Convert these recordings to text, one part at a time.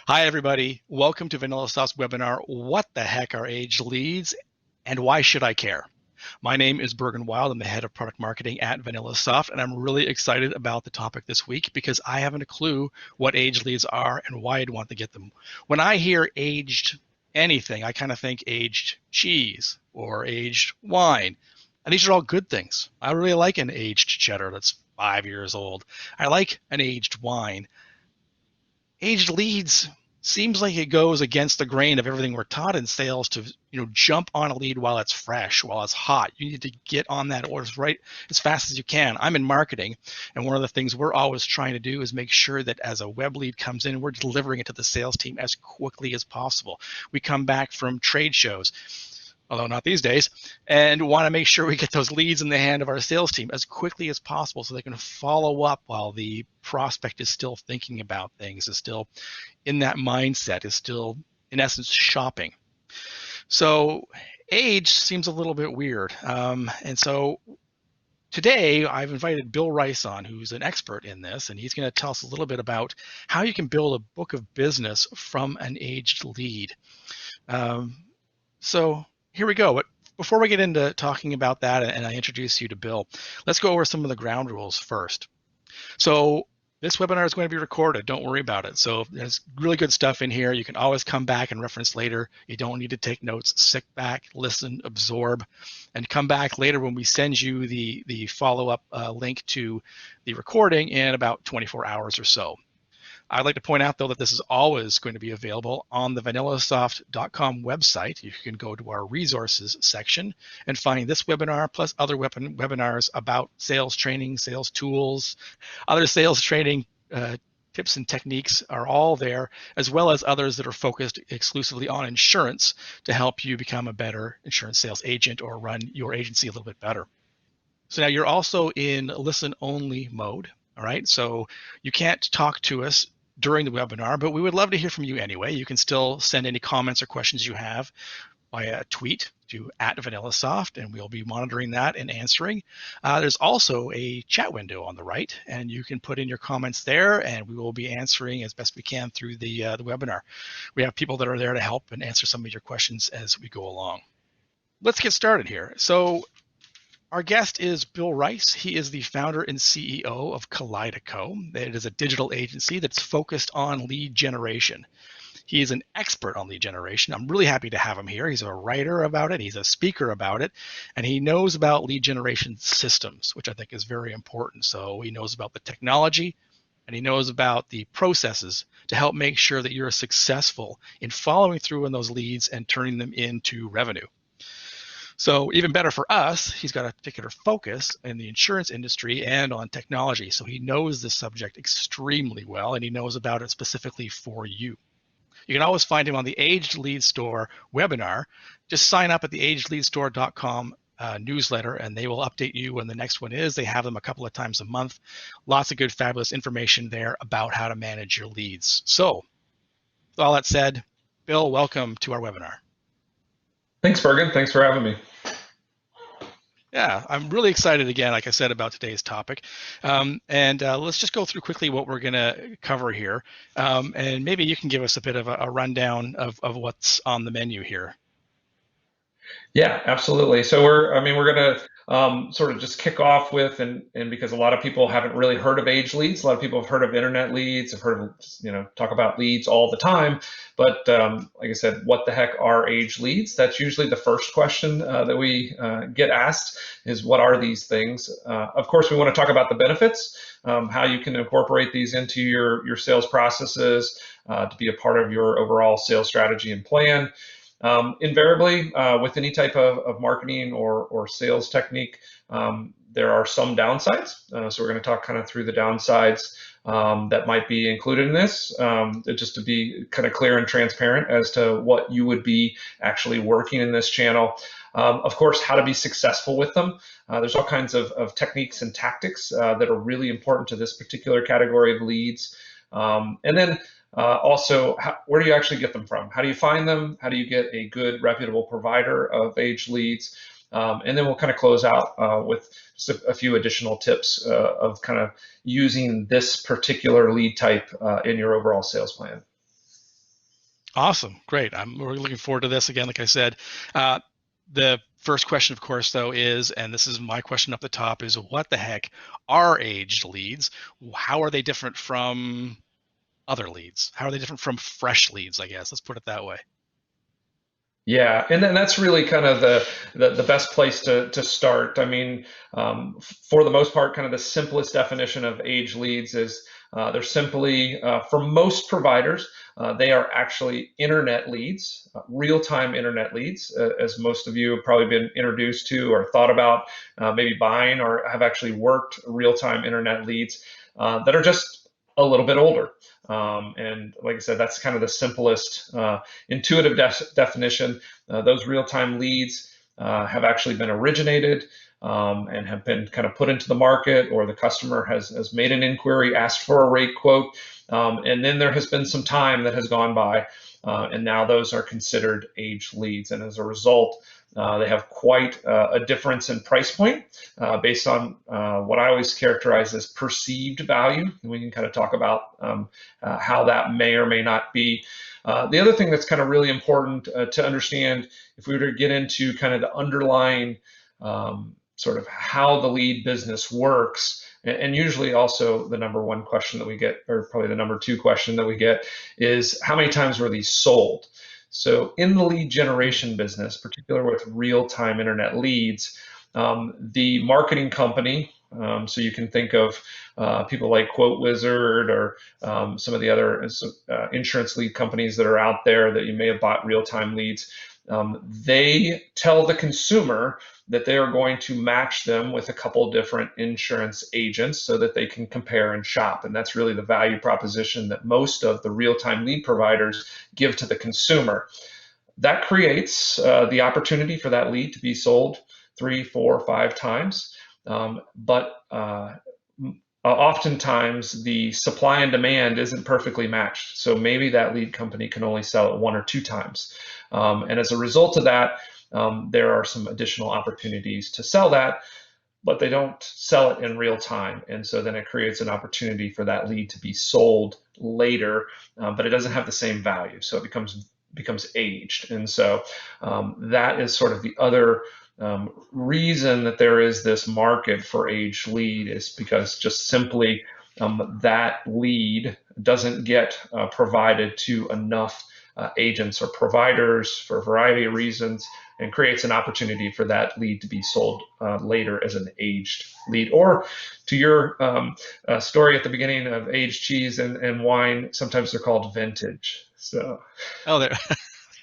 Hi, everybody. Welcome to VanillaSoft's webinar, What the Heck Are Aged Leads and Why Should I Care? My name is Bergen Wild. I'm the head of product marketing at VanillaSoft, and I'm really excited about the topic this week because I haven't a clue what aged leads are and why I'd want to get them. When I hear aged anything, I kind of think aged cheese or aged wine. And these are all good things. I really like an aged cheddar that's 5 years old. I like an aged wine. Aged leads seems like it goes against the grain of everything we're taught in sales to jump on a lead while it's fresh, while it's hot. You need to get on that order right as fast as you can. I'm in marketing, and one of the things we're always trying to do is make sure that as a web lead comes in, we're delivering it to the sales team as quickly as possible. We come back from trade shows, although not these days, and want to make sure we get those leads in the hand of our sales team as quickly as possible so they can follow up while the prospect is still thinking about things, is still in that mindset, is still, in essence, shopping. So age seems a little bit weird. And so today I've invited Bill Rice on, who's an expert in this, and he's going to tell us a little bit about how you can build a book of business from an aged lead. So here we go. But before we get into talking about that and I introduce you to Bill, let's go over some of the ground rules first. So this webinar is going to be recorded. Don't worry about it. So there's really good stuff in here. You can always come back and reference later. You don't need to take notes. Sit back, listen, absorb, and come back later when we send you the follow-up link to the recording in about 24 hours or so. I'd like to point out, though, that this is always going to be available on the vanillasoft.com website. You can go to our resources section and find this webinar plus other webinars about sales training, sales tools, other sales training tips and techniques are all there, as well as others that are focused exclusively on insurance to help you become a better insurance sales agent or run your agency a little bit better. So now you're also in listen-only mode. All right, so you can't talk to us during the webinar, but we would love to hear from you anyway. You can still send any comments or questions you have via a tweet to @VanillaSoft, and we'll be monitoring that and answering. There's also a chat window on the right, and you can put in your comments there, and we will be answering as best we can through the webinar. We have people that are there to help and answer some of your questions as we go along. Let's get started here. So our guest is Bill Rice. He is the founder and CEO of Kaleido. It is a digital agency that's focused on lead generation. He is an expert on lead generation. I'm really happy to have him here. He's a writer about it. He's a speaker about it. And he knows about lead generation systems, which I think is very important. So he knows about the technology, and he knows about the processes to help make sure that you're successful in following through on those leads and turning them into revenue. So even better for us, he's got a particular focus in the insurance industry and on technology. So he knows this subject extremely well, and he knows about it specifically for you. You can always find him on the Aged Lead Store webinar. Just sign up at the agedleadstore.com newsletter, and they will update you when the next one is. They have them a couple of times a month. Lots of good, fabulous information there about how to manage your leads. So with all that said, Bill, welcome to our webinar. Thanks, Bergen. Thanks for having me. Yeah, I'm really excited again, like I said, about today's topic. Let's just go through quickly what we're going to cover here. And maybe you can give us a bit of a rundown of what's on the menu here. Yeah, absolutely. So we're going to sort of just kick off with, and because a lot of people haven't really heard of age leads, a lot of people have heard of internet leads, have heard of, talk about leads all the time. But like I said, what the heck are age leads? That's usually the first question that we get asked is, what are these things? Of course, we want to talk about the benefits, how you can incorporate these into your sales processes to be a part of your overall sales strategy and plan. Invariably, with any type of marketing or sales technique, there are some downsides. So we're going to talk kind of through the downsides that might be included in this, just to be kind of clear and transparent as to what you would be actually working in this channel. Of course, how to be successful with them. There's all kinds of techniques and tactics that are really important to this particular category of leads. And then also, where do you actually get them from? How do you find them? How do you get a good, reputable provider of age leads? And then we'll kind of close out with just a few additional tips of kind of using this particular lead type in your overall sales plan. Awesome. Great. I'm really looking forward to this again. Like I said, uh, the first question, of course, though, is, and this is my question up the top, is what the heck are aged leads? How are they different from other leads? How are they different from fresh leads, I guess? Let's put it that way. Yeah, and then that's really kind of the best place to start. I mean, for the most part, kind of the simplest definition of age leads is they're simply, for most providers, they are actually internet leads, real-time internet leads, as most of you have probably been introduced to or thought about maybe buying or have actually worked real-time internet leads that are just a little bit older. And like I said, that's kind of the simplest intuitive definition. Those real-time leads have actually been originated and have been kind of put into the market, or the customer has made an inquiry, asked for a rate quote, and then there has been some time that has gone by, and now those are considered aged leads. And as a result, they have quite a difference in price point based on what I always characterize as perceived value. And we can kind of talk about how that may or may not be. The other thing that's kind of really important to understand, if we were to get into kind of the underlying sort of how the lead business works, and usually also the number one question that we get, or probably the number two question that we get, is how many times were these sold? So in the lead generation business, particularly with real-time internet leads, the marketing company, so you can think of people like Quote Wizard or some of the other insurance lead companies that are out there that you may have bought real-time leads. They tell the consumer that they are going to match them with a couple different insurance agents so that they can compare and shop. And that's really the value proposition that most of the real-time lead providers give to the consumer. That creates the opportunity for that lead to be sold 3, 4, 5 times. But oftentimes the supply and demand isn't perfectly matched. So maybe that lead company can only sell it 1 or 2 times. And as a result of that, there are some additional opportunities to sell that, but they don't sell it in real time. And so then it creates an opportunity for that lead to be sold later, but it doesn't have the same value. So it becomes aged. And so that is sort of the other reason that there is this market for aged lead, is because just simply that lead doesn't get provided to enough agents or providers for a variety of reasons, and creates an opportunity for that lead to be sold later as an aged lead. Or to your story at the beginning of aged cheese and wine, sometimes they're called vintage. So Oh, there,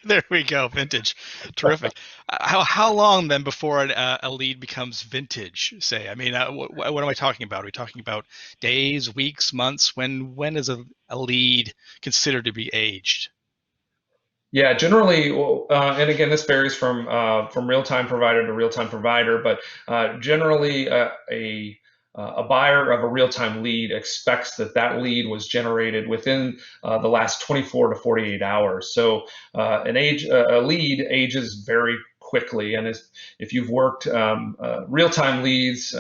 there we go. Vintage. Terrific. How long then before a lead becomes vintage, say? I mean, what am I talking about? Are we talking about days, weeks, months? When is a lead considered to be aged? yeah, generally, well, and again, this varies from real-time provider to real-time provider, but generally, a buyer of a real-time lead expects that that lead was generated within the last 24 to 48 hours. So, a lead ages very quickly, and if you've worked real-time leads.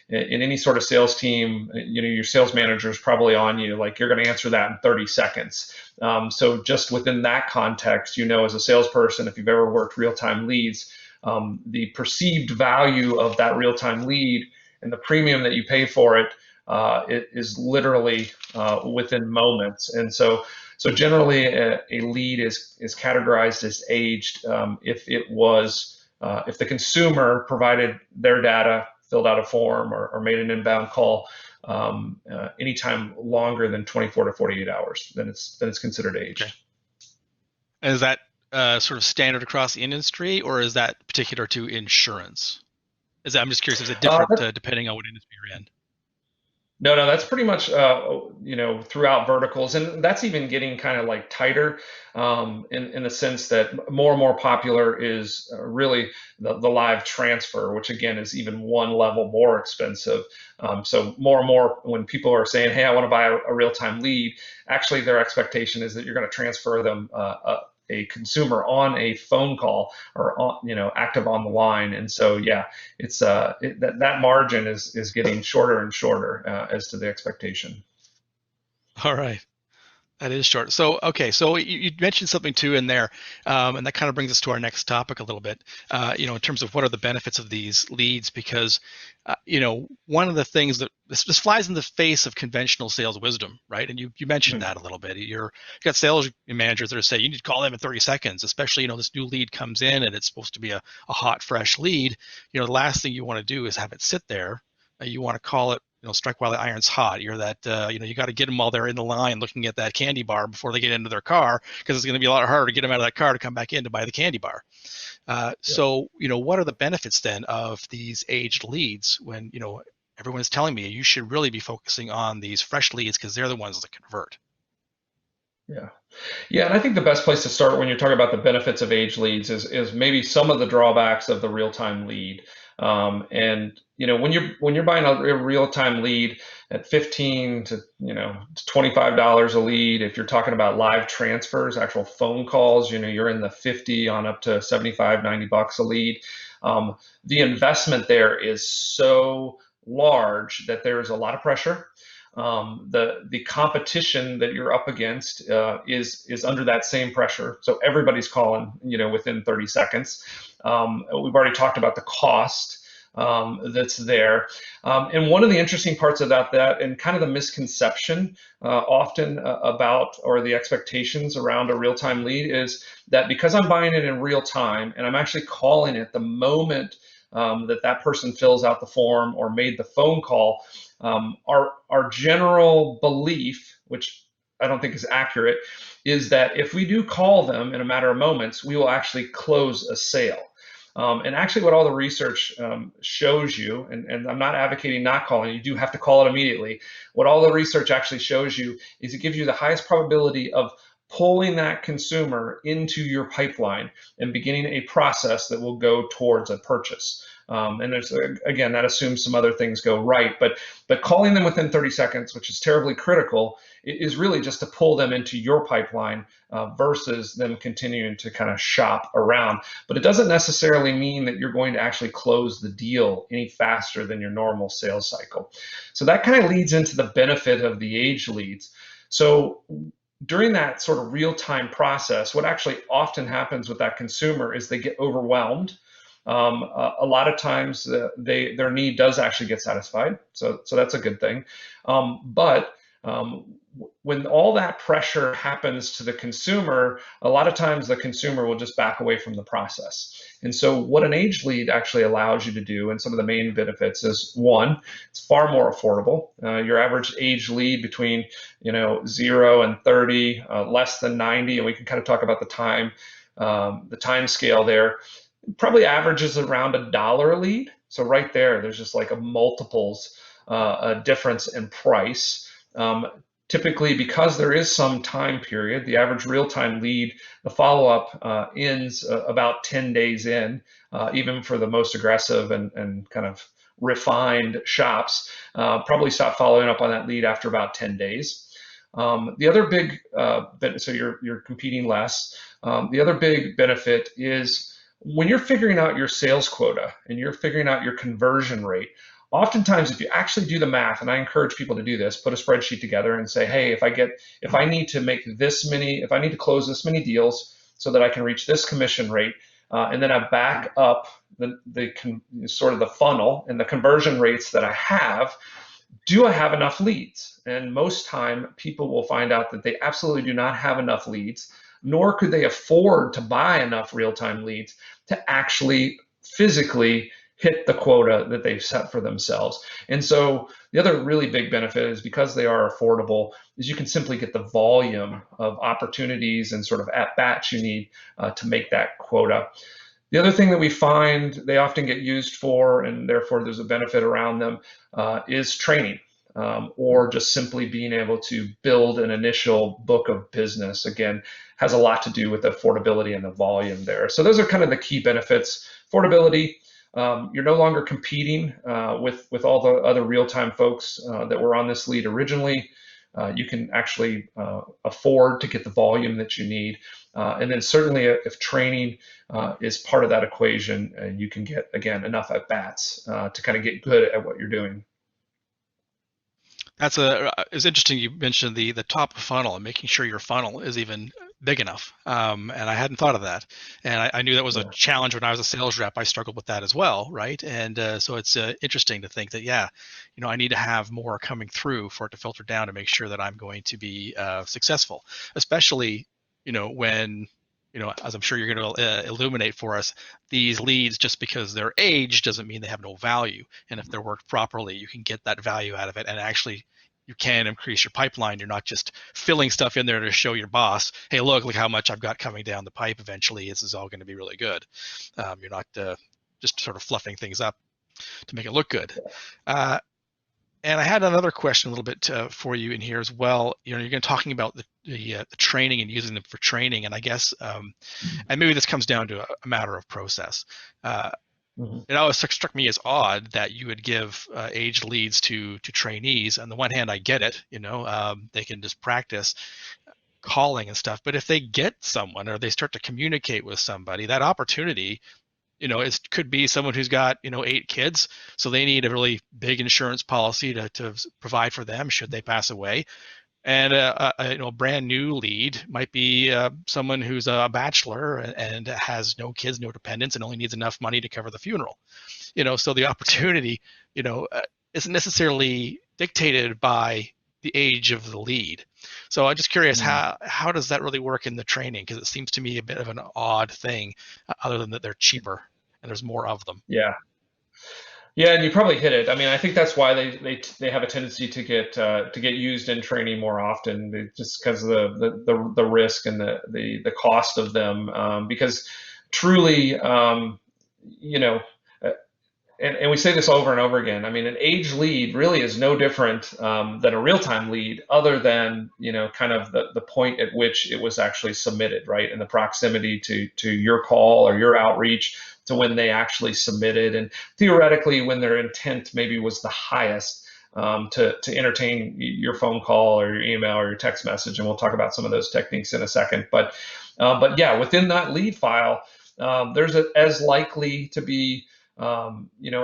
In any sort of sales team, your sales manager is probably on you, like you're going to answer that in 30 seconds. So just within that context, as a salesperson, if you've ever worked real-time leads, the perceived value of that real-time lead and the premium that you pay for it, it is literally within moments. And so generally a lead is categorized as aged if the consumer provided their data, filled out a form, or made an inbound call anytime longer than 24 to 48 hours, then it's considered Okay. aged. And is that sort of standard across the industry, or is that particular to insurance? I'm just curious. Is it Uh, different depending on what industry you're in? No, no, that's pretty much throughout verticals, and that's even getting kind of like tighter in the sense that more and more popular is really the live transfer, which again is even one level more expensive. So more and more when people are saying, "Hey, I want to buy a real-time lead," actually their expectation is that you're going to transfer them a consumer on a phone call or active on the line. And so yeah, it's that margin is getting shorter and shorter as to the expectation. All right. That is short. So, okay, so you mentioned something too in there, and that kind of brings us to our next topic a little bit. In terms of what are the benefits of these leads, because one of the things that this flies in the face of conventional sales wisdom, right? And you mentioned Mhm. that a little bit. You got sales managers that are saying you need to call them in 30 seconds, especially this new lead comes in and it's supposed to be a hot, fresh lead. The last thing you want to do is have it sit there. You want to call it strike while the iron's hot. You're that, you got to get them while they're in the line looking at that candy bar before they get into their car, because it's going to be a lot harder to get them out of that car to come back in to buy the candy bar. Yeah. What are the benefits then of these aged leads when, everyone's telling me you should really be focusing on these fresh leads because they're the ones that convert? Yeah. Yeah, and I think the best place to start when you're talking about the benefits of age leads is maybe some of the drawbacks of the real-time lead. And when you're buying a real-time lead at 15 to $25 a lead, if you're talking about live transfers, actual phone calls, you're in the 50 on up to 75, $90 a lead. Um, the investment there is so large that there's a lot of pressure. The competition that you're up against is under that same pressure. So everybody's calling, within 30 seconds. We've already talked about the cost that's there. And one of the interesting parts about that, and kind of the misconception often about, or the expectations around a real-time lead, is that because I'm buying it in real time and I'm actually calling it the moment that person fills out the form or made the phone call, our general belief, which I don't think is accurate, is that if we do call them in a matter of moments, we will actually close a sale. And actually, what all the research shows you, and I'm not advocating not calling, you do have to call it immediately. What all the research actually shows you is it gives you the highest probability of pulling that consumer into your pipeline and beginning a process that will go towards a purchase. And there's again, that assumes some other things go right, but calling them within 30 seconds, which is terribly critical, is really just to pull them into your pipeline versus them continuing to kind of shop around. But it doesn't necessarily mean that you're going to actually close the deal any faster than your normal sales cycle. So that kind of leads into the benefit of the age leads. So during that sort of real-time process, what actually often happens with that consumer is they get overwhelmed. A lot of times their need does actually get satisfied, so that's a good thing. But when all that pressure happens to the consumer, a lot of times the consumer will just back away from the process. And so what an age lead actually allows you to do, and some of the main benefits, is one, it's far more affordable. Your average age lead between 0 and 30, less than 90, and we can kind of talk about the time scale there, probably averages around $1 a lead. So right there's just like a multiples a difference in price. Typically, because there is some time period, the average real-time lead, the follow-up ends about 10 days in, even for the most aggressive and kind of refined shops, probably stop following up on that lead after about 10 days. The other big so you're competing less. The other big benefit is when you're figuring out your sales quota and you're figuring out your conversion rate. Oftentimes, if you actually do the math, and I encourage people to do this, put a spreadsheet together and say, hey, if I need to make this many, if I need to close this many deals so that I can reach this commission rate, and then I back up sort of the funnel and the conversion rates that I have, do I have enough leads? And most time, people will find out that they absolutely do not have enough leads, nor could they afford to buy enough real-time leads to actually physically hit the quota that they've set for themselves. And so the other really big benefit is, because they are affordable, is you can simply get the volume of opportunities and sort of at bats you need to make that quota. The other thing that we find they often get used for, and therefore there's a benefit around them, is training. Or just simply being able to build an initial book of business. Again, has a lot to do with the affordability and the volume there. So those are kind of the key benefits. Affordability, you're no longer competing with all the other real-time folks that were on this lead originally. You can actually afford to get the volume that you need. And then certainly if training is part of that equation, and you can get, again, enough at bats to kind of get good at what you're doing. It's interesting you mentioned the top of funnel and making sure your funnel is even big enough. And I hadn't thought of that. And I knew that was a Yeah. challenge when I was a sales rep. I struggled with that as well, right? And so it's interesting to think that, yeah, I need to have more coming through for it to filter down to make sure that I'm going to be successful, especially, when, as I'm sure you're going to illuminate for us, these leads, just because they're aged doesn't mean they have no value. And if they're worked properly, you can get that value out of it, and actually you can increase your pipeline. You're not just filling stuff in there to show your boss, hey, look how much I've got coming down the pipe. Eventually, this is all going to be really good. You're not just sort of fluffing things up to make it look good. Uh, and I had another question a little bit for you in here as well. You're going to talking about the training and using them for training, and I guess, and maybe this comes down to a matter of process. Uh, Mhm. it always struck me as odd that you would give aged leads to trainees. On the one hand, I get it, they can just practice calling and stuff. But if they get someone or they start to communicate with somebody, that opportunity, it could be someone who's got 8 kids, so they need a really big insurance policy to provide for them should they pass away. And a brand new lead might be someone who's a bachelor and has no kids, no dependents, and only needs enough money to cover the funeral. So the opportunity, isn't necessarily dictated by the age of the lead. So I'm just curious, Mm. how does that really work in the training? Because it seems to me a bit of an odd thing, other than that they're cheaper and there's more of them. Yeah. Yeah, and you probably hit it. I mean, I think that's why they have a tendency to get used in training more often, just because of the risk and the cost of them. Because truly, you know, uh, and we say this over and over again. I mean, an age lead really is no different than a real-time lead, other than kind of the point at which it was actually submitted, right, and the proximity to your call or your outreach to when they actually submitted, and theoretically when their intent maybe was the highest. To entertain your phone call or your email or your text message, and we'll talk about some of those techniques in a second. But yeah, within that lead file, there's as likely to be a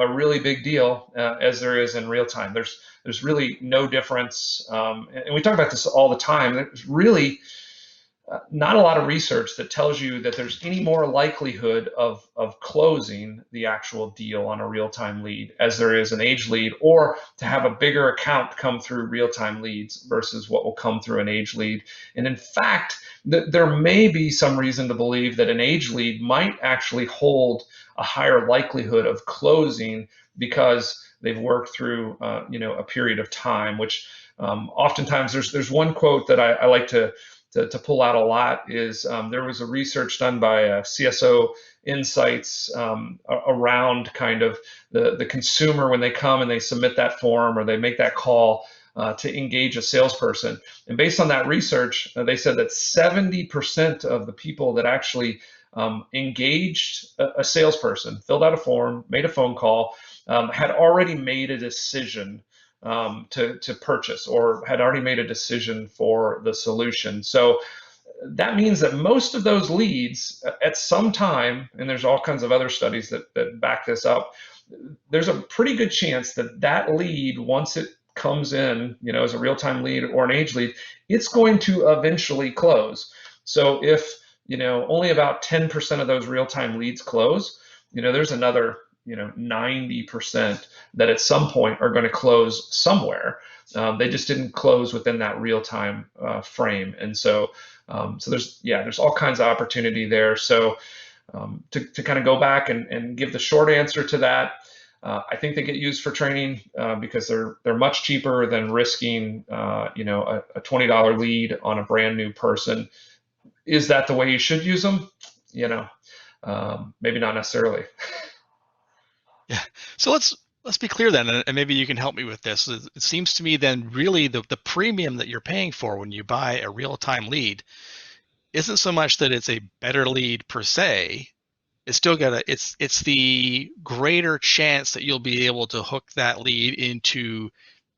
really big deal as there is in real time. There's really no difference, and we talk about this all the time. There's really not a lot of research that tells you that there's any more likelihood of closing the actual deal on a real-time lead as there is an age lead, or to have a bigger account come through real-time leads versus what will come through an age lead. And in fact, there may be some reason to believe that an age lead might actually hold a higher likelihood of closing because they've worked through a period of time, which oftentimes there's one quote that I like to pull out a lot is there was a research done by CSO Insights around kind of the consumer when they come and they submit that form or they make that call to engage a salesperson. And based on that research, they said that 70% of the people that actually engaged a salesperson, filled out a form, made a phone call, had already made a decision to purchase or had already made a decision for the solution. So that means that most of those leads at some time, and there's all kinds of other studies that back this up, there's a pretty good chance that that lead, once it comes in, as a real-time lead or an age lead, it's going to eventually close. So if, only about 10% of those real-time leads close, there's another 90% that at some point are going to close somewhere. They just didn't close within that real-time frame. And so there's all kinds of opportunity there. So to kind of go back and give the short answer to that, I think they get used for training because they're much cheaper than risking a $20 lead on a brand new person. Is that the way you should use them? Maybe not necessarily. Yeah. So let's be clear then, and maybe you can help me with this. It seems to me then really the premium that you're paying for when you buy a real-time lead isn't so much that it's a better lead per se. It's still got it's the greater chance that you'll be able to hook that lead into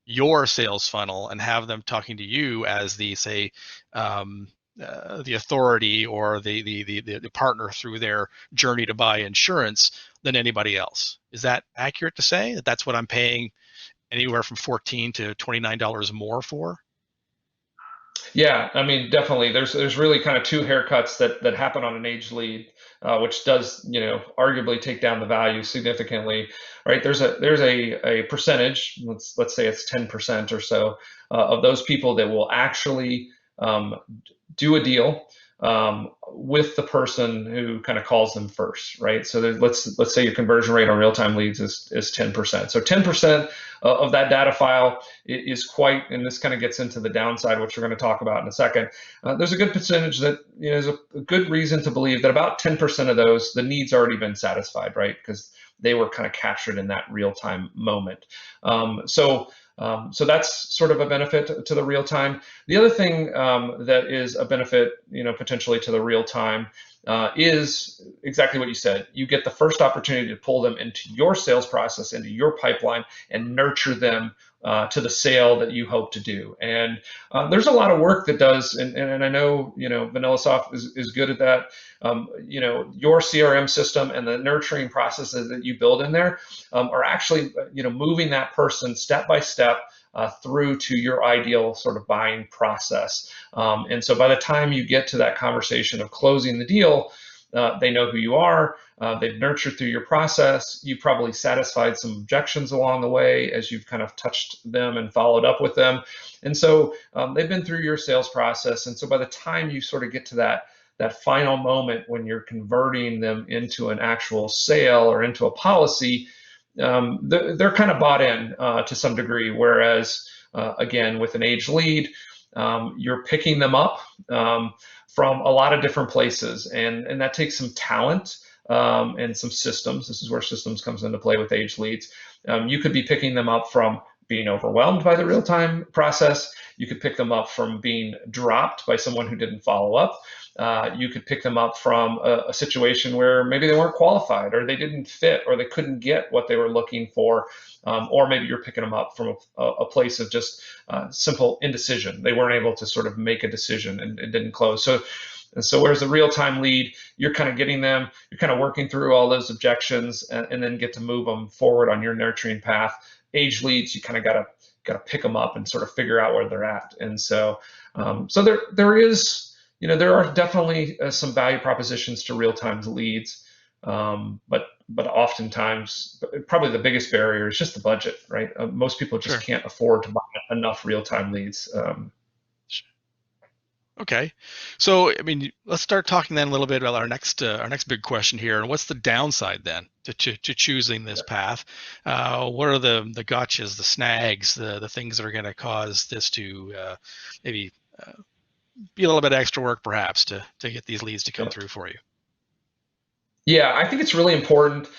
your sales funnel and have them talking to you as the, say, the authority or the partner through their journey to buy insurance than anybody else. Is that accurate to say that that's what I'm paying anywhere from $14 to $29 more for. Yeah, I mean, definitely. There's really kind of two haircuts that happen on an age lead, which does, arguably take down the value significantly, right? There's a percentage, let's say it's 10% or so, of those people that will actually um, do a deal with the person who kind of calls them first, right? So let's say your conversion rate on real-time leads is 10%. So 10% of that data file is quite, and this kind of gets into the downside, which we're going to talk about in a second. There's a good percentage that is a good reason to believe that about 10% of those, the need's already been satisfied, right? Because they were kind of captured in that real-time moment. So that's sort of a benefit to the real time. The other thing that is a benefit, potentially to the real time, is exactly what you said. You get the first opportunity to pull them into your sales process, into your pipeline, and nurture them to the sale that you hope to do. And there's a lot of work that does, and I know, VanillaSoft is good at that. Your CRM system and the nurturing processes that you build in there are actually, moving that person step by step through to your ideal sort of buying process. And so by the time you get to that conversation of closing the deal, they know who you are. They've nurtured through your process. You probably satisfied some objections along the way as you've kind of touched them and followed up with them. And so they've been through your sales process. And so by the time you sort of get to that final moment when you're converting them into an actual sale or into a policy, they're kind of bought in to some degree. Whereas, again, with an age lead, you're picking them up from a lot of different places, and that takes some talent and some systems. This is where systems comes into play with age leads. You could be picking them up from being overwhelmed by the real-time process. You could pick them up from being dropped by someone who didn't follow up. You could pick them up from a situation where maybe they weren't qualified, or they didn't fit, or they couldn't get what they were looking for, or maybe you're picking them up from a place of just simple indecision. They weren't able to sort of make a decision, and it didn't close. So whereas a real-time lead, you're kind of getting them, you're kind of working through all those objections, and then get to move them forward on your nurturing path. Age leads, you kind of gotta pick them up and sort of figure out where they're at. And so there is, there are definitely some value propositions to real-time leads, but oftentimes probably the biggest barrier is just the budget, right? Most people just Sure. can't afford to buy enough real-time leads. Okay, so I mean, let's start talking then a little bit about our next big question here, and what's the downside then to choosing this path? What are the gotchas, the snags, the things that are going to cause this to maybe be a little bit extra work, perhaps, to get these leads to come through for you? Yeah, I think it's really important.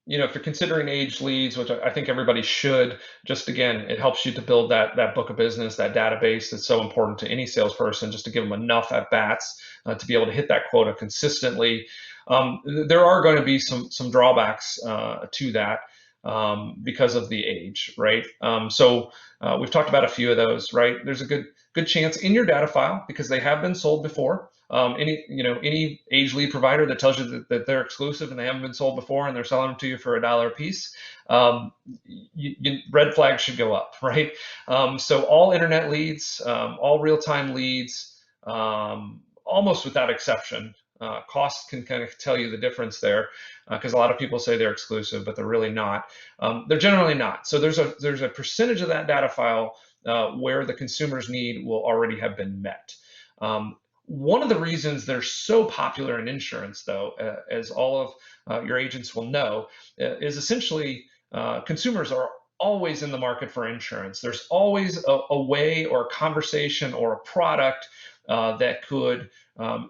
If you're considering age leads, which I think everybody should, just again, it helps you to build that book of business, that database that's so important to any salesperson, just to give them enough at bats to be able to hit that quota consistently. There are going to be some drawbacks to that because of the age, right? So we've talked about a few of those, right? There's a good chance in your data file, because they have been sold before. Any age lead provider that tells you that they're exclusive and they haven't been sold before and they're selling them to you for $1 a piece, red flags should go up, right? So all internet leads, all real-time leads, almost without exception, cost can kind of tell you the difference there, because a lot of people say they're exclusive, but they're really not. They're generally not. So there's a percentage of that data file where the consumer's need will already have been met. One of the reasons they're so popular in insurance, though, as all of your agents will know, is essentially consumers are always in the market for insurance. There's always a way or a conversation or a product that could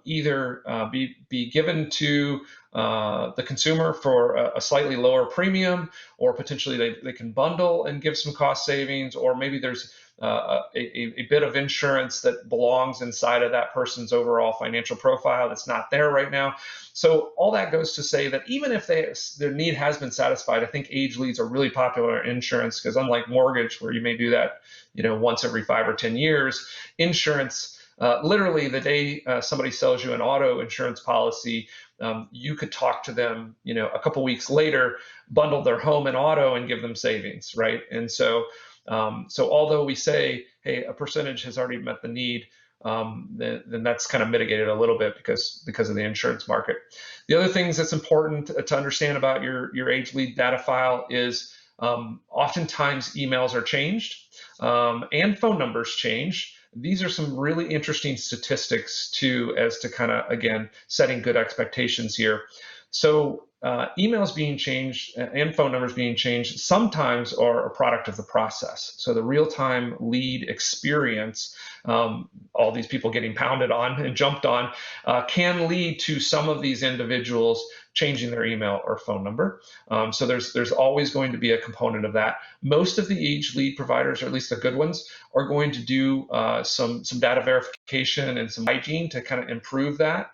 either be given to the consumer for a slightly lower premium, or potentially they can bundle and give some cost savings, or maybe there's a bit of insurance that belongs inside of that person's overall financial profile that's not there right now. So all that goes to say that even if their need has been satisfied, I think age leads are really popular in insurance, because unlike mortgage, where you may do that, once every 5 or 10 years, insurance, literally the day somebody sells you an auto insurance policy, you could talk to them, a couple weeks later, bundle their home and auto and give them savings, right? And so although we say, hey, a percentage has already met the need, then that's kind of mitigated a little bit because of the insurance market. The other things that's important to understand about your age lead data file is oftentimes emails are changed and phone numbers change. These are some really interesting statistics too, as to kind of, again, setting good expectations here. So emails being changed and phone numbers being changed sometimes are a product of the process. So the real-time lead experience, all these people getting pounded on and jumped on, can lead to some of these individuals changing their email or phone number. So there's always going to be a component of that. Most of the age lead providers, or at least the good ones, are going to do some data verification and some hygiene to kind of improve that.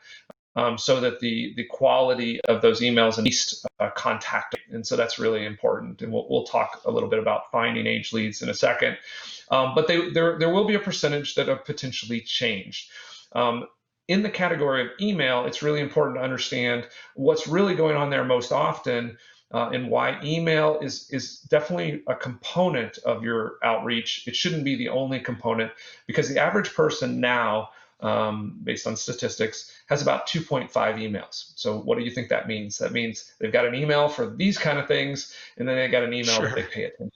So that the quality of those emails and least contact. And so that's really important. And we'll talk a little bit about finding age leads in a second. But there will be a percentage that have potentially changed. In the category of email, it's really important to understand what's really going on there most often, and why email is definitely a component of your outreach. It shouldn't be the only component, because the average person now, based on statistics, has about 2.5 emails. So what do you think that means? That means they've got an email for these kind of things, and then they've got an email that they pay attention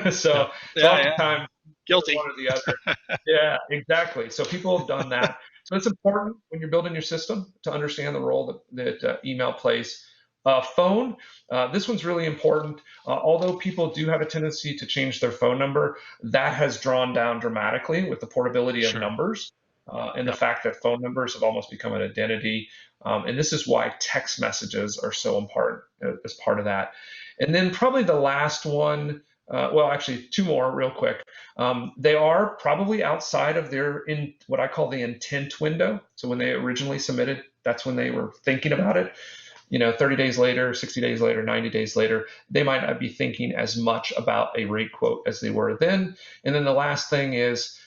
to. So oftentimes Guilty. one or the other. Yeah, exactly. So people have done that. So it's important when you're building your system to understand the role that email plays. Phone, this one's really important. Although people do have a tendency to change their phone number, that has drawn down dramatically with the portability of numbers. And the fact that phone numbers have almost become an identity. And this is why text messages are so important as part of that. And then probably the last one, well, actually two more real quick. They are probably outside of in what I call the intent window. So when they originally submitted, that's when they were thinking about it. 30 days later, 60 days later, 90 days later, they might not be thinking as much about a rate quote as they were then. And then the last thing is,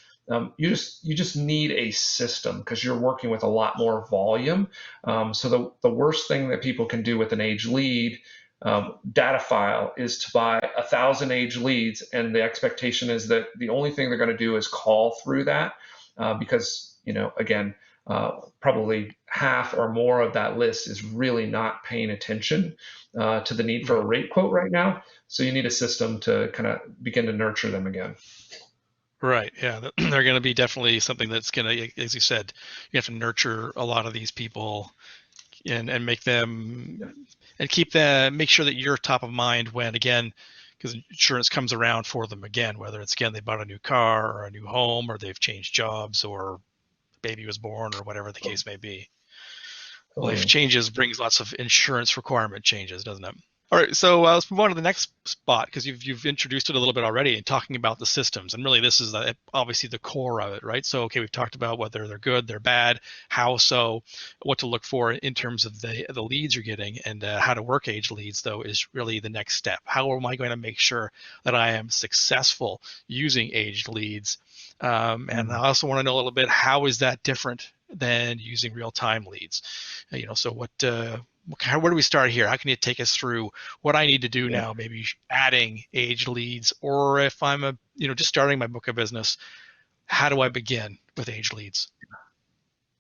you just need a system, because you're working with a lot more volume. So the worst thing that people can do with an age lead data file is to buy 1,000 age leads, and the expectation is that the only thing they're going to do is call through that, because again, probably half or more of that list is really not paying attention to the need for a rate quote right now. So you need a system to kind of begin to nurture them again. Right. Yeah. They're going to be definitely something that's going to, as you said, you have to nurture a lot of these people and make them and make sure that you're top of mind when, again, because insurance comes around for them again, whether it's, again, they bought a new car or a new home, or they've changed jobs, or baby was born, or whatever the case may be. Life changes brings lots of insurance requirement changes, doesn't it? All right, so let's move on to the next spot, because you've introduced it a little bit already in talking about the systems, and really this is obviously the core of it, right? So, okay, we've talked about whether they're good, they're bad, how so, what to look for in terms of the leads you're getting, and how to work age leads, though, is really the next step. How am I going to make sure that I am successful using aged leads? And I also want to know a little bit, how is that different than using real-time leads? So where do we start here? How can you take us through what I need to do now, maybe adding aged leads, or if I'm just starting my book of business, how do I begin with aged leads?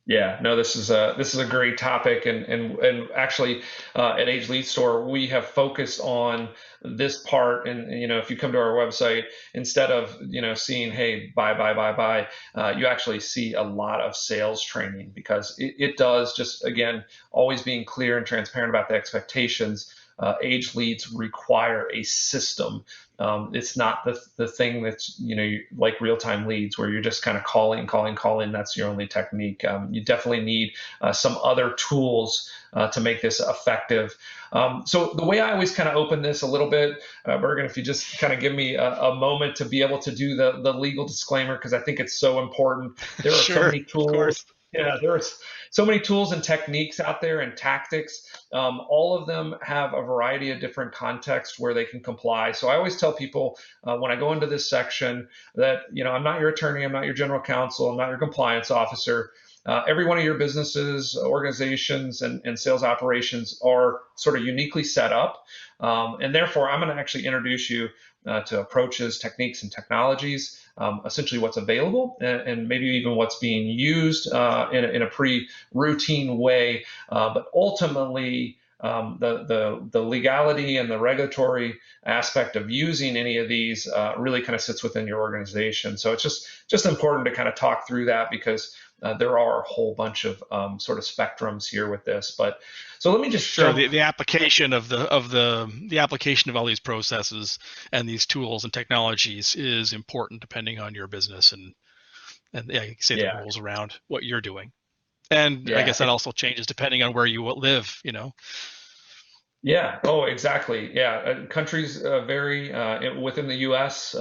Yeah, no, this is a great topic, and actually, at Age Lead Store, we have focused on this part. And if you come to our website, instead of seeing, hey, buy, you actually see a lot of sales training, because it does, just again, always being clear and transparent about the expectations. Age leads require a system. It's not the thing that's like real-time leads, where you're just kind of calling. That's your only technique. You definitely need some other tools to make this effective. So the way I always kind of open this a little bit, Bergen, if you just kind of give me a moment to be able to do the legal disclaimer, because I think it's so important. There are so many tools. Yeah, there's so many tools and techniques out there, and tactics. All of them have a variety of different contexts where they can comply. So I always tell people when I go into this section that I'm not your attorney, I'm not your general counsel, I'm not your compliance officer. every one of your businesses, organizations, and sales operations are sort of uniquely set up. And therefore, I'm going to actually introduce you to approaches, techniques, and technologies, essentially what's available, and maybe even what's being used in a pretty routine way. But ultimately, the legality and the regulatory aspect of using any of these really kind of sits within your organization. So it's just important to kind of talk through that, because there are a whole bunch of sort of spectrums here with this. But so let me just Sure, jump. the application of the application of all these processes and these tools and technologies is important depending on your business, and yeah, you can say the Yeah, rules around what you're doing. And I yeah, guess that also changes depending on where you live, yeah. Oh, exactly. Yeah. Countries vary within the U.S.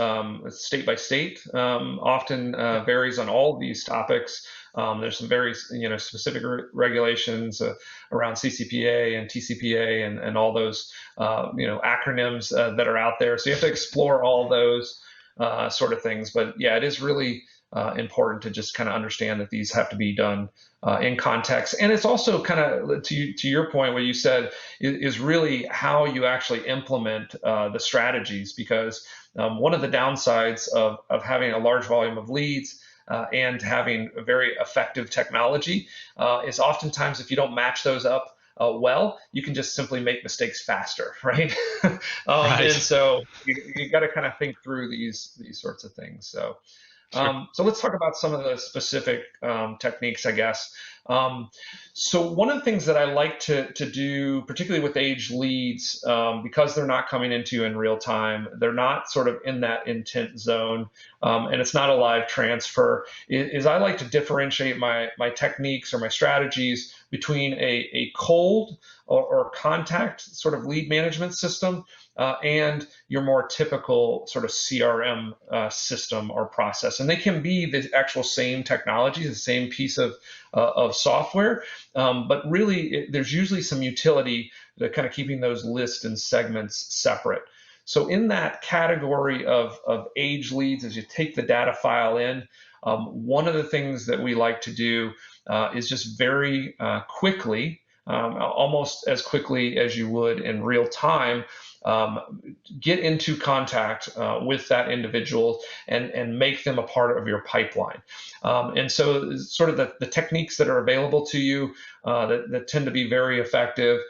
State by state, often Yep. varies on all of these topics. There's some very specific regulations around CCPA and TCPA and all those acronyms that are out there. So you have to explore all those sort of things. But yeah, it is really important to just kind of understand that these have to be done in context. And it's also kind of to your point, what you said is really how you actually implement the strategies, because one of the downsides of having a large volume of leads and having a very effective technology is oftentimes if you don't match those up well, you can just simply make mistakes faster, right? And Right. so you got to kind of think through these sorts of things. So Sure. so let's talk about some of the specific techniques, I guess. Um, so one of the things that I like to do, particularly with age leads, because they're not coming into you in real time, they're not sort of in that intent zone, and it's not a live transfer, is I like to differentiate my techniques or my strategies between a cold or contact sort of lead management system and your more typical sort of CRM system or process. And they can be the actual same technology, the same piece of software, but really there's usually some utility to kind of keeping those lists and segments separate. So in that category of age leads, as you take the data file in, one of the things that we like to do is just very quickly, almost as quickly as you would in real time, get into contact with that individual and make them a part of your pipeline. And so, sort of the techniques that are available to you that tend to be very effective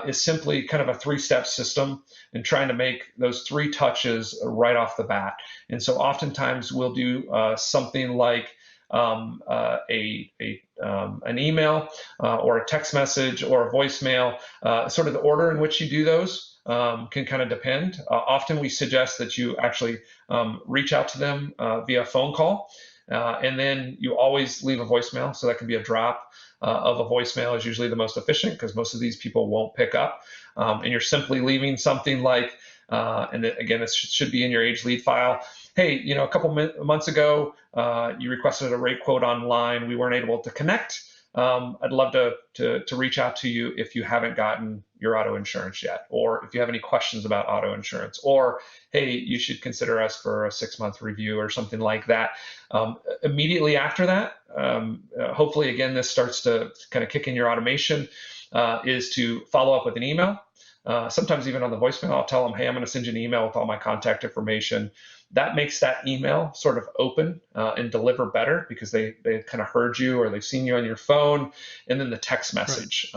is simply kind of a three-step system and trying to make those three touches right off the bat. And so, oftentimes, we'll do something like an email or a text message or a voicemail. Sort of the order in which you do those can kind of depend. Often we suggest that you actually reach out to them via phone call, and then you always leave a voicemail. So that can be a drop of a voicemail is usually the most efficient, because most of these people won't pick up. And you're simply leaving something like, and again, this should be in your age lead file. Hey, a couple months ago, you requested a rate quote online. We weren't able to connect. I'd love to reach out to you if you haven't gotten your auto insurance yet, or if you have any questions about auto insurance, or hey, you should consider us for a 6-month review or something like that. Immediately after that, hopefully, again, this starts to kind of kick in your automation, is to follow up with an email. Sometimes even on the voicemail, I'll tell them, hey, I'm going to send you an email with all my contact information. That makes that email sort of open and deliver better, because they kind of heard you or they've seen you on your phone. And then the text Right. message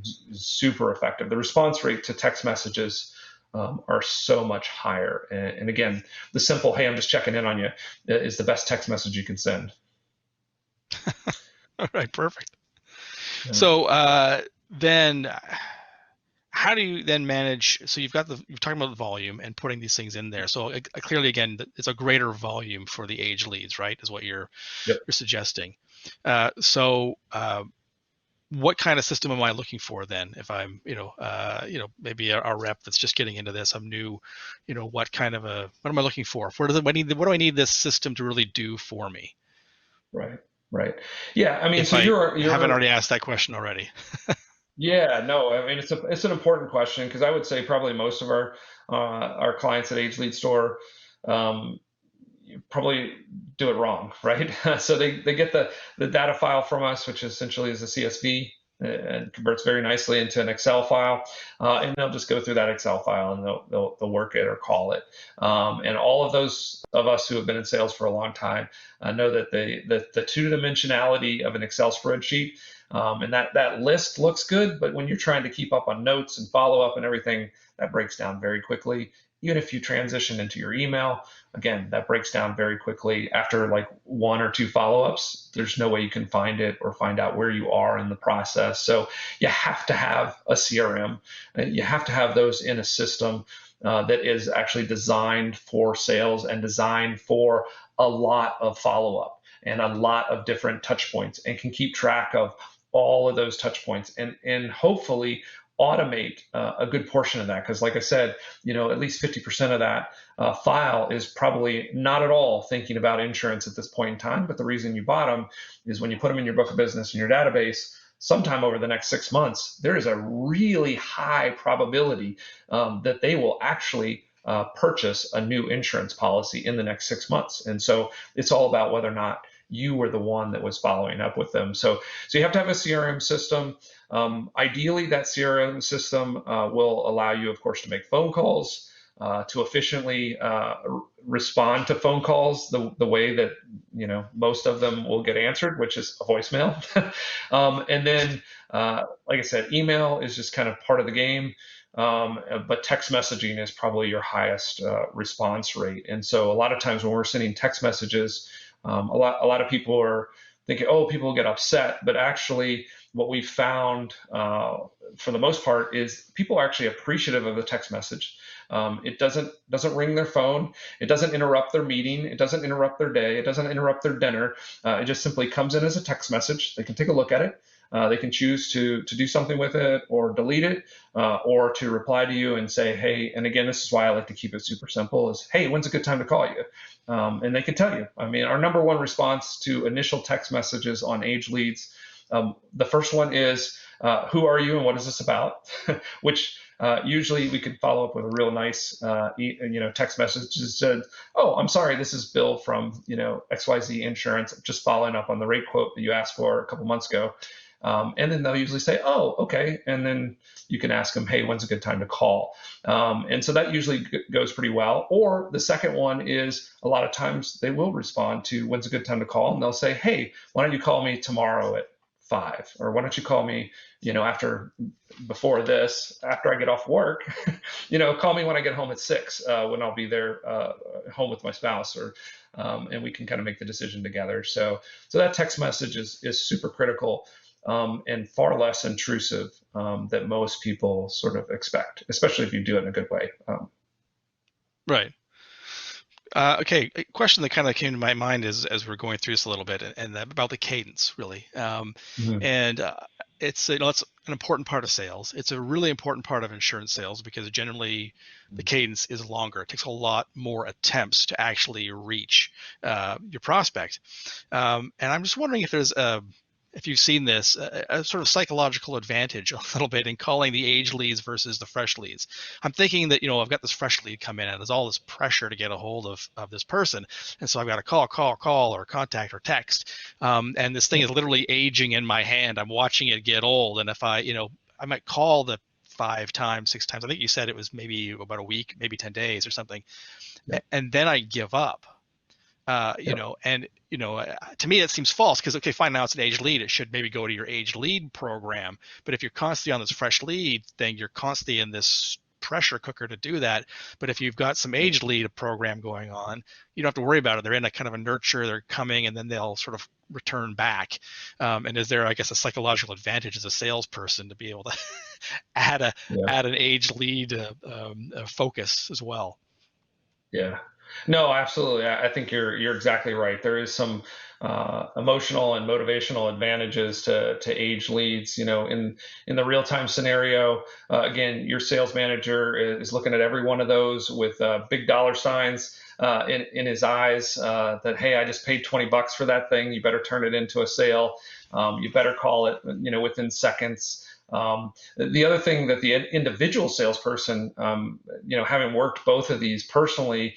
is super effective. The response rate to text messages are so much higher. And again, the simple, hey, I'm just checking in on you, is the best text message you can send. All right. Perfect. Yeah. So then how do you then manage? So you're talking about the volume and putting these things in there. So clearly, again, it's a greater volume for the age leads, right? Is what Yep. you're suggesting. So what kind of system am I looking for then? If I'm, maybe a rep that's just getting into this, I'm new, what am I looking for? What do I need this system to really do for me? Right. Right. Yeah. I mean, If so I you're haven't you're already asked that question already. Yeah, no, I mean it's an important question, because I would say probably most of our clients at Age Lead Store, um, you probably do it wrong, right? So they get the data file from us, which essentially is a CSV, and converts very nicely into an Excel file, and they'll just go through that Excel file and they'll work it or call it. And all of those of us who have been in sales for a long time know that the two dimensionality of an Excel spreadsheet, and that list looks good, but when you're trying to keep up on notes and follow up and everything, that breaks down very quickly. Even if you transition into your email, again, that breaks down very quickly. After like one or two follow-ups, there's no way you can find it or find out where you are in the process. So you have to have a CRM. You have to have those in a system that is actually designed for sales and designed for a lot of follow-up and a lot of different touch points, and can keep track of all of those touch points, and hopefully automate a good portion of that. Because like I said, at least 50% of that file is probably not at all thinking about insurance at this point in time. But the reason you bought them is when you put them in your book of business in your database, sometime over the next 6 months, there is a really high probability that they will actually purchase a new insurance policy in the next 6 months. And so it's all about whether or not you were the one that was following up with them. So you have to have a CRM system. Ideally, that CRM system will allow you, of course, to make phone calls, to efficiently respond to phone calls the way that most of them will get answered, which is a voicemail. And then, like I said, email is just kind of part of the game. But text messaging is probably your highest response rate. And so a lot of times when we're sending text messages, a lot of people are thinking, oh, people get upset, but actually what we found for the most part is people are actually appreciative of the text message. It doesn't ring their phone. It doesn't interrupt their meeting. It doesn't interrupt their day. It doesn't interrupt their dinner. It just simply comes in as a text message. They can take a look at it. They can choose to do something with it or delete it, or to reply to you and say, hey, and again, this is why I like to keep it super simple, is, hey, when's a good time to call you? And they can tell you. I mean, our number one response to initial text messages on age leads, the first one is, who are you and what is this about? Which usually we could follow up with a real nice text message that said, oh, I'm sorry, this is Bill from XYZ Insurance, just following up on the rate quote that you asked for a couple months ago. And then they'll usually say, oh, okay. And then you can ask them, hey, when's a good time to call? And so that usually goes pretty well. Or the second one is, a lot of times they will respond to when's a good time to call. And they'll say, hey, why don't you call me tomorrow at 5? Or why don't you call me, before after I get off work, call me when I get home at 6, when I'll be there home with my spouse, or and we can kind of make the decision together. So that text message is super critical. And far less intrusive than most people sort of expect, especially if you do it in a good way. Right. Okay, a question that kind of came to my mind as we're going through this a little bit, and about the cadence, really. Mhm. And it's it's an important part of sales. It's a really important part of insurance sales, because generally the cadence is longer. It takes a lot more attempts to actually reach your prospect. And I'm just wondering if you've seen this, a sort of psychological advantage a little bit in calling the age leads versus the fresh leads. I'm thinking that, I've got this fresh lead come in and there's all this pressure to get a hold of this person. And so I've got to call, or contact or text. And this thing is literally aging in my hand. I'm watching it get old. And if I might call the 5 times, 6 times, I think you said it was maybe about a week, maybe 10 days or something. Yeah. And then I give up. To me, it seems false, because, okay, fine, now it's an age lead. It should maybe go to your age lead program. But if you're constantly on this fresh lead thing, you're constantly in this pressure cooker to do that. But if you've got some age lead program going on, you don't have to worry about it. They're in a kind of a nurture, they're coming, and then they'll sort of return back. And is there, I guess, a psychological advantage as a salesperson to be able to add an age lead focus as well? Yeah. No, absolutely. I think you're exactly right. There is some emotional and motivational advantages to age leads. In the real time scenario, again, your sales manager is looking at every one of those with big dollar signs in his eyes, that, hey, I just paid $20 for that thing. You better turn it into a sale. You better call it, within seconds. The other thing that the individual salesperson, having worked both of these personally,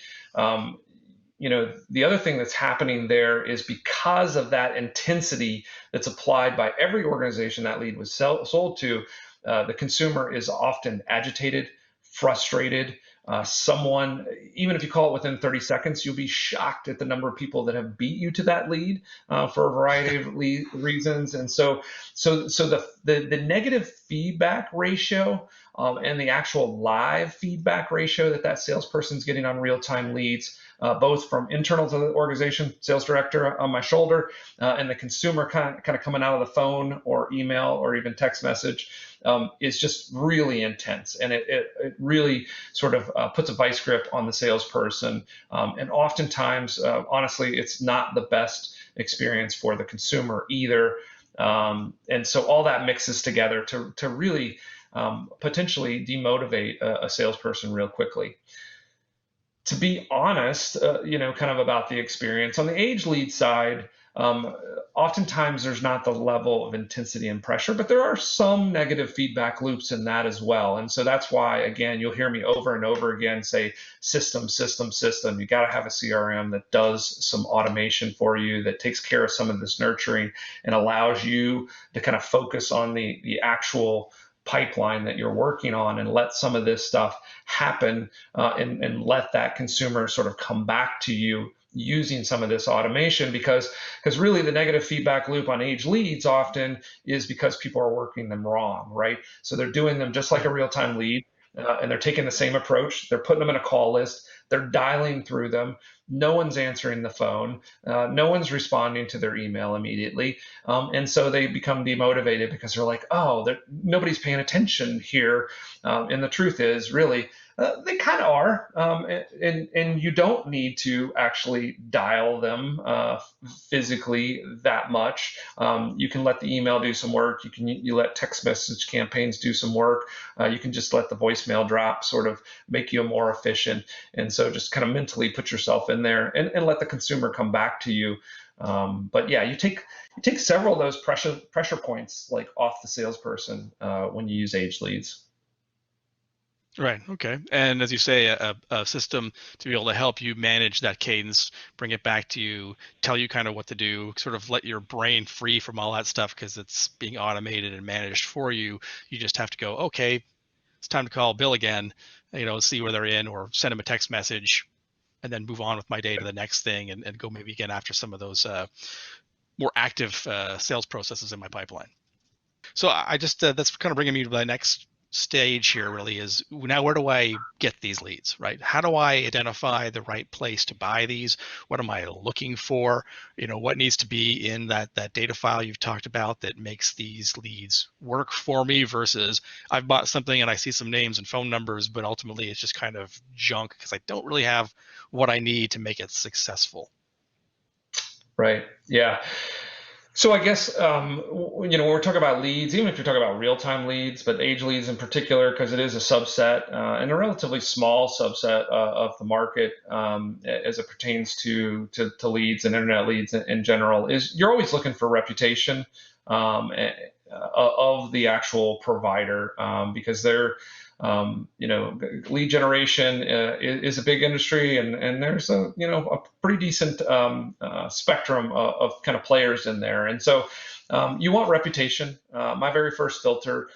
the other thing that's happening there is because of that intensity that's applied by every organization that lead was sold to, the consumer is often agitated, frustrated. Someone, even if you call it within 30 seconds, you'll be shocked at the number of people that have beat you to that lead for a variety of reasons. And so the negative feedback ratio and the actual live feedback ratio that salesperson's getting on real-time leads, both from internal to the organization, sales director on my shoulder, and the consumer kind of coming out of the phone or email or even text message, is just really intense. And it really sort of puts a vice grip on the salesperson. And oftentimes, honestly, it's not the best experience for the consumer either. And so all that mixes together to really potentially demotivate a salesperson real quickly. To be honest, kind of about the experience on the age lead side, oftentimes there's not the level of intensity and pressure, but there are some negative feedback loops in that as well. And so that's why, again, you'll hear me over and over again say system, system, system. You got to have a CRM that does some automation for you, that takes care of some of this nurturing and allows you to kind of focus on the actual pipeline that you're working on and let some of this stuff happen, and let that consumer sort of come back to you using some of this automation, because really the negative feedback loop on age leads often is because people are working them wrong, right? So they're doing them just like a real-time lead, and they're taking the same approach. They're putting them in a call list. They're dialing through them. No one's answering the phone. No one's responding to their email immediately. And so they become demotivated because they're like, oh, nobody's paying attention here. And the truth is, really, they kind of are, and you don't need to actually dial them physically that much. You can let the email do some work. You let text message campaigns do some work. You can just let the voicemail drop sort of make you more efficient. And so just kind of mentally put yourself in there and let the consumer come back to you. But yeah, you take several of those pressure points like off the salesperson when you use age leads. Right. Okay. And as you say, a system to be able to help you manage that cadence, bring it back to you, tell you kind of what to do, sort of let your brain free from all that stuff because it's being automated and managed for you. You just have to go, okay, it's time to call Bill again, see where they're in, or send them a text message, and then move on with my day to the next thing, and go maybe again after some of those more active sales processes in my pipeline. So I just that's kind of bringing me to my next stage here. Really, is now where do I get these leads, right? How do I identify the right place to buy these? What am I looking for? What needs to be in that data file you've talked about that makes these leads work for me versus I've bought something and I see some names and phone numbers, but ultimately it's just kind of junk because I don't really have what I need to make it successful. Right. Yeah. So I guess, when we're talking about leads, even if you're talking about real-time leads, but age leads in particular, because it is a subset and a relatively small subset of the market, as it pertains to leads and internet leads in general, is you're always looking for reputation of the actual provider, because they're lead generation is a big industry, and there's a pretty decent spectrum of kind of players in there, and so you want reputation. My very first filter,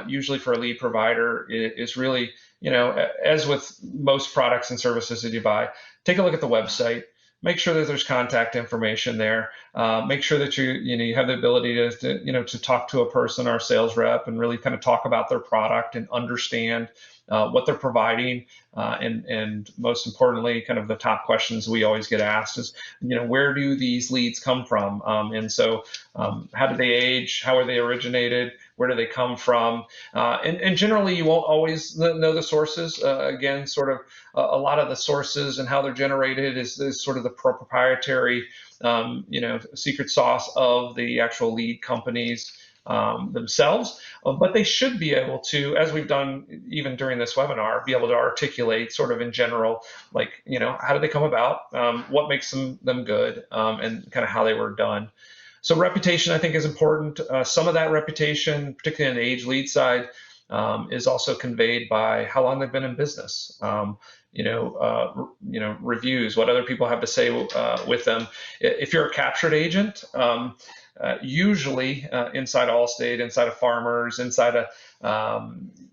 usually for a lead provider, is really, as with most products and services that you buy, take a look at the website. Make sure that there's contact information there. Make sure that you have the ability to talk to a person or a sales rep and really kind of talk about their product and understand what they're providing. And most importantly, kind of the top questions we always get asked is, where do these leads come from? And so how do they age? How are they originated? Where do they come from? And generally, you won't always know the sources. Again, sort of a lot of the sources and how they're generated is sort of the proprietary, secret sauce of the actual lead companies themselves. But they should be able to, as we've done even during this webinar, be able to articulate sort of in general, like, how do they come about? What makes them good? And kind of how they were done. So reputation, I think, is important. Some of that reputation, particularly on the age lead side, is also conveyed by how long they've been in business. Reviews, what other people have to say with them. If you're a captured agent, usually inside Allstate, inside of Farmers, inside of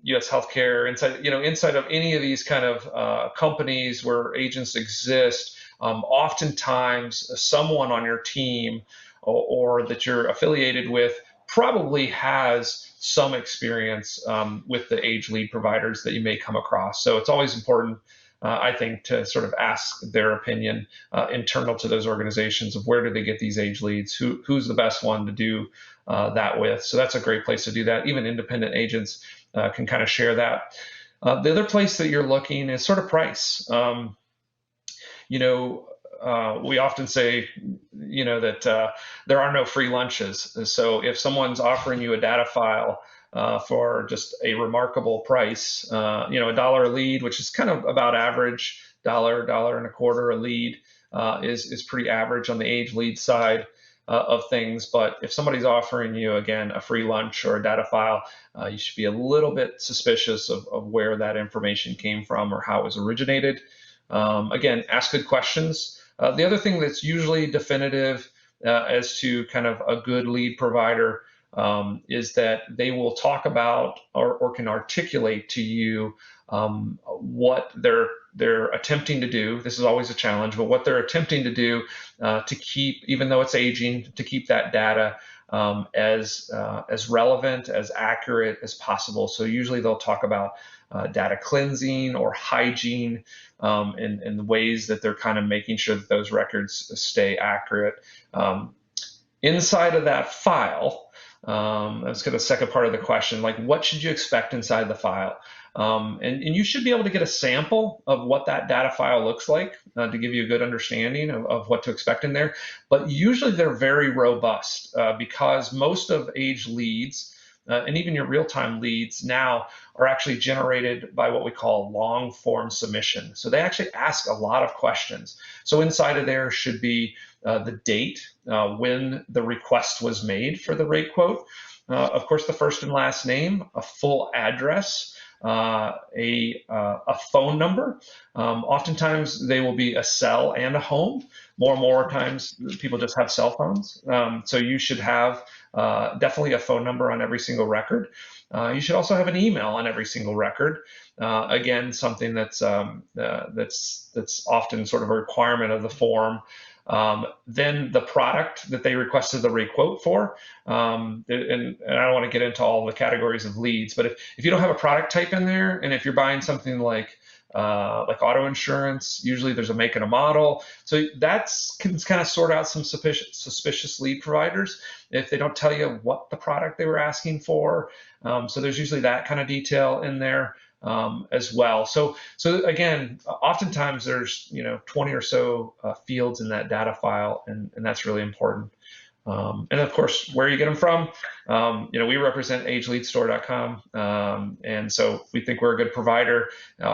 U.S. Healthcare, inside of any of these kind of companies where agents exist, oftentimes someone on your team or that you're affiliated with probably has some experience with the age lead providers that you may come across. So it's always important, I think, to sort of ask their opinion internal to those organizations of where do they get these age leads, who's the best one to do that with. So that's a great place to do that. Even independent agents can kind of share that. The other place that you're looking is sort of price. We often say, that there are no free lunches. So if someone's offering you a data file for just a remarkable price, $1 a lead, which is kind of about average, dollar and a quarter a lead, is pretty average on the age lead side of things. But if somebody's offering you, again, a free lunch or a data file, you should be a little bit suspicious of where that information came from or how it was originated. Again, ask good questions. The other thing that's usually definitive as to kind of a good lead provider is that they will talk about or can articulate to you what they're attempting to do. This is always a challenge, but what they're attempting to do to keep, even though it's aging, to keep that data as relevant, as accurate as possible. So usually they'll talk about data cleansing or hygiene, and the ways that they're kind of making sure that those records stay accurate. Inside of that file, that's kind of the second part of the question, like what should you expect inside the file? And you should be able to get a sample of what that data file looks like to give you a good understanding of what to expect in there. But usually they're very robust because most of age leads, and even your real-time leads now, are actually generated by what we call long form submission. So they actually ask a lot of questions. So inside of there should be the date when the request was made for the rate quote, of course the first and last name, a full address, a phone number. Oftentimes they will be a cell and a home. More and more times people just have cell phones. So you should have definitely a phone number on every single record. You should also have an email on every single record. Again, something that's often sort of a requirement of the form. Then the product that they requested the rate quote for, and I don't want to get into all the categories of leads, but if you don't have a product type in there, and if you're buying something like auto insurance, usually there's a make and a model. So that can kind of sort out some suspicious lead providers if they don't tell you what the product they were asking for. So there's usually that kind of detail in there as well. So again, oftentimes there's 20 or so fields in that data file, and that's really important. And of course, where you get them from, we represent ageleadstore.com, and so we think we're a good provider.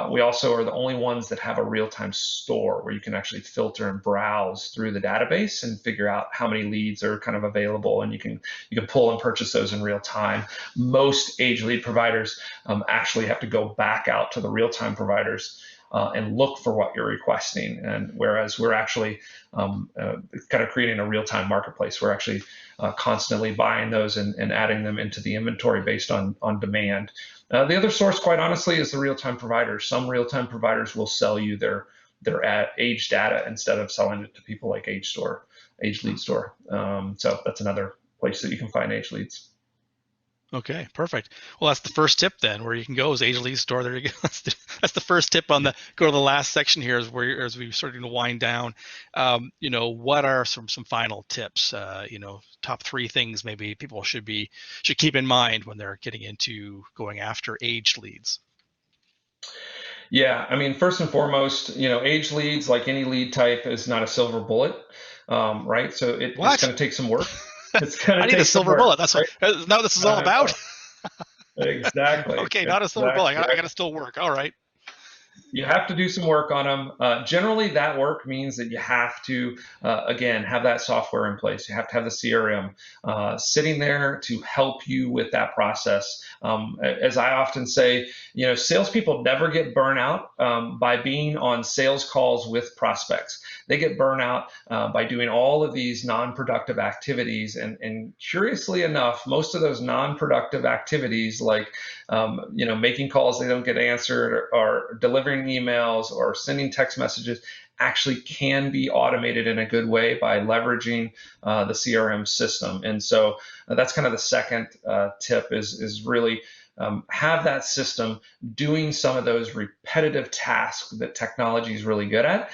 We also are the only ones that have a real-time store where you can actually filter and browse through the database and figure out how many leads are kind of available, and you can pull and purchase those in real time. Most age lead providers actually have to go back out to the real-time providers and look for what you're requesting. And whereas we're actually kind of creating a real-time marketplace, we're actually constantly buying those and adding them into the inventory based on demand. The other source, quite honestly, is the real-time providers. Some real-time providers will sell you their age data instead of selling it to people like Age Lead Store. So that's another place that you can find age leads. Okay, perfect. Well, that's the first tip then, where you can go is Age Lead Store. There you go. That's the first tip on the go to the last section here is where as we're starting to wind down. What are some final tips? Top 3 things maybe people should keep in mind when they're getting into going after age leads. Yeah, I mean, first and foremost, age leads, like any lead type, is not a silver bullet, right? So it's going to take some work. It's going to I need a silver bullet. That's right? What this is all about. Exactly. Okay, not a silver bullet. I got to still work. All right. You have to do some work on them. Generally, that work means that you have to, again, have that software in place. You have to have the CRM sitting there to help you with that process. As I often say, salespeople never get burnout by being on sales calls with prospects. They get burnout by doing all of these non-productive activities. And curiously enough, most of those non-productive activities, like making calls they don't get answered, or delivering emails, or sending text messages, actually can be automated in a good way by leveraging the CRM system. And so that's kind of the second tip is really have that system doing some of those repetitive tasks that technology is really good at,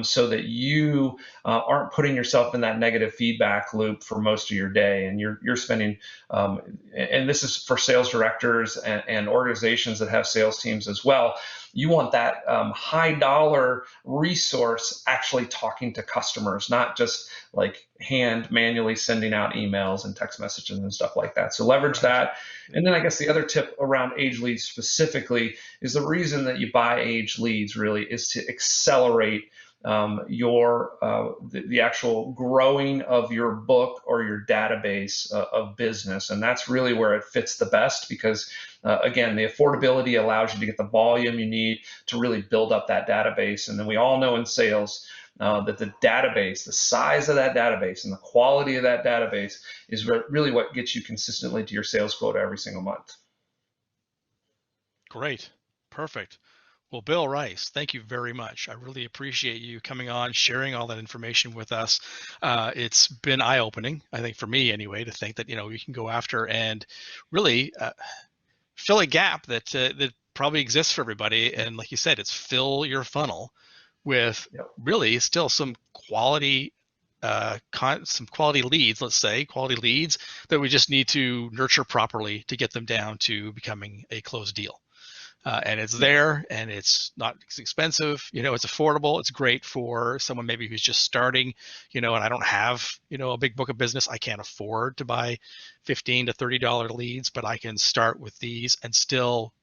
so that you aren't putting yourself in that negative feedback loop for most of your day, and you're spending and this is for sales directors and organizations that have sales teams as well. You want that high dollar resource actually talking to customers, not just like hand manually sending out emails and text messages and stuff like that. So leverage Right. that. And then I guess the other tip around age leads specifically is the reason that you buy age leads really is to accelerate the actual growing of your book or your database of business. And that's really where it fits the best, because again, the affordability allows you to get the volume you need to really build up that database. And then we all know in sales that the database, the size of that database and the quality of that database is really what gets you consistently to your sales quota every single month. Great. Perfect. Well, Bill Rice, thank you very much. I really appreciate you coming on, sharing all that information with us. It's been eye-opening, I think, for me anyway, to think that we can go after and really fill a gap that probably exists for everybody. And like you said, it's fill your funnel with Yep. really still some quality leads, let's say quality leads that we just need to nurture properly to get them down to becoming a closed deal. And it's there, and it's not expensive. It's affordable. It's great for someone maybe who's just starting. And I don't have a big book of business. I can't afford to buy $15 to $30 leads, but I can start with these and still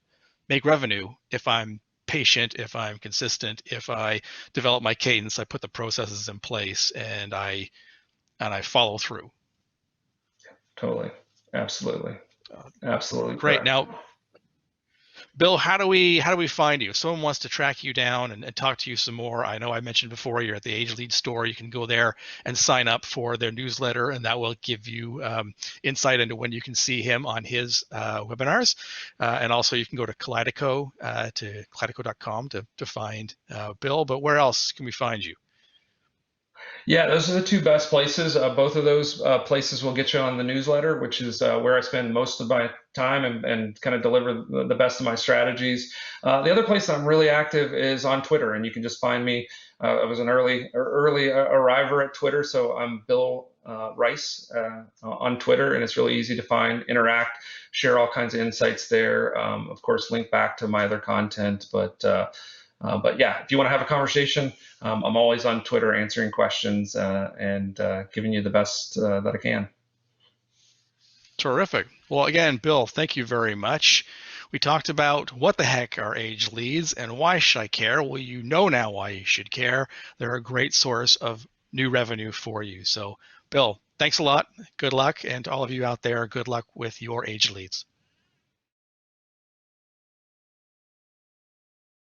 make revenue if I'm patient, if I'm consistent, if I develop my cadence, I put the processes in place, and I follow through. Totally. Absolutely. Uh, Absolutely Great. correct. Now, Bill, how do we find you? If someone wants to track you down and talk to you some more, I know I mentioned before you're at the Age Lead store. You can go there and sign up for their newsletter, and that will give you insight into when you can see him on his webinars. And also, you can go to Kaleido, to kaleido.com to find Bill. But where else can we find you? Yeah, those are the two best places. Both of those places will get you on the newsletter, which is where I spend most of my time and kind of deliver the best of my strategies. The other place that I'm really active is on Twitter, and you can just find me. I was an early arriver at Twitter, so I'm Bill Rice on Twitter, and it's really easy to find, interact, share all kinds of insights there. Of course, link back to my other content, but yeah, if you want to have a conversation, I'm always on Twitter answering questions and giving you the best that I can. Terrific. Well, again, Bill, thank you very much. We talked about what the heck are age leads and why should I care? Well, you know now why you should care. They're a great source of new revenue for you. So, Bill, thanks a lot. Good luck. And to all of you out there, good luck with your age leads.